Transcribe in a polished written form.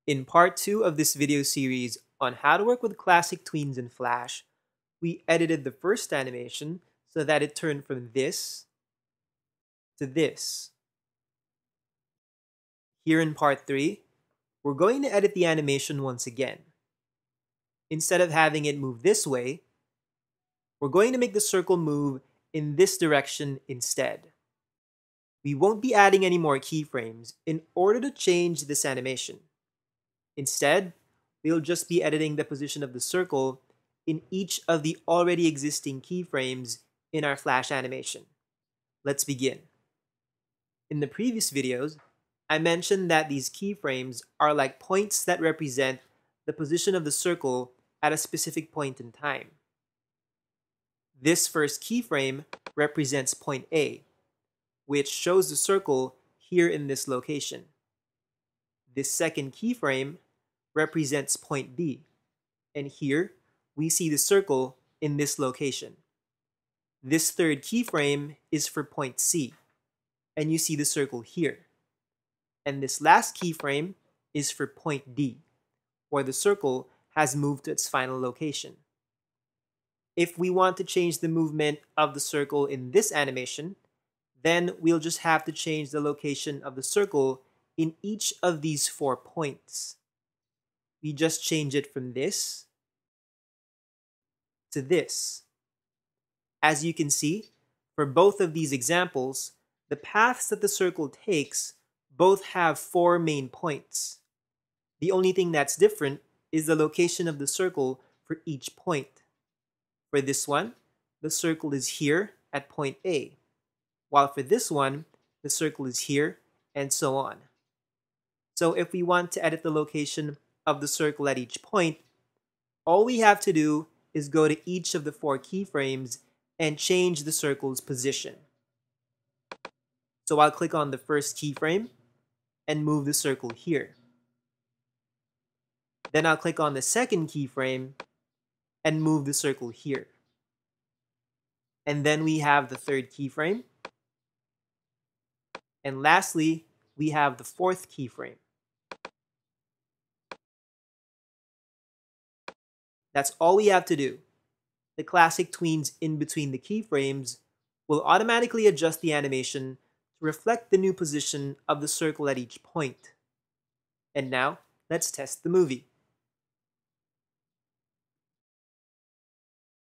In part 2 of this video series on how to work with classic tweens in Flash, we edited the first animation so that it turned from this to this. Here in part 3, we're going to edit the animation once again. Instead of having it move this way, we're going to make the circle move in this direction instead. We won't be adding any more keyframes in order to change this animation. Instead, we'll just be editing the position of the circle in each of the already existing keyframes in our Flash animation. Let's begin. In the previous videos, I mentioned that these keyframes are like points that represent the position of the circle at a specific point in time. This first keyframe represents point A, which shows the circle here in this location. This second keyframe represents point B, and here we see the circle in this location. This third keyframe is for point C, and you see the circle here. And this last keyframe is for point D, where the circle has moved to its final location. If we want to change the movement of the circle in this animation, then we'll just have to change the location of the circle in each of these 4 points. We just change it from this to this. As you can see, for both of these examples, the paths that the circle takes both have 4 main points. The only thing that's different is the location of the circle for each point. For this one, the circle is here at point A, while for this one, the circle is here, and so on. So if we want to edit the location of the circle at each point, all we have to do is go to each of the 4 keyframes and change the circle's position. So I'll click on the first keyframe and move the circle here. Then I'll click on the second keyframe and move the circle here. And then we have the third keyframe. And lastly, we have the fourth keyframe. That's all we have to do. The classic tweens in between the keyframes will automatically adjust the animation to reflect the new position of the circle at each point. And now, let's test the movie.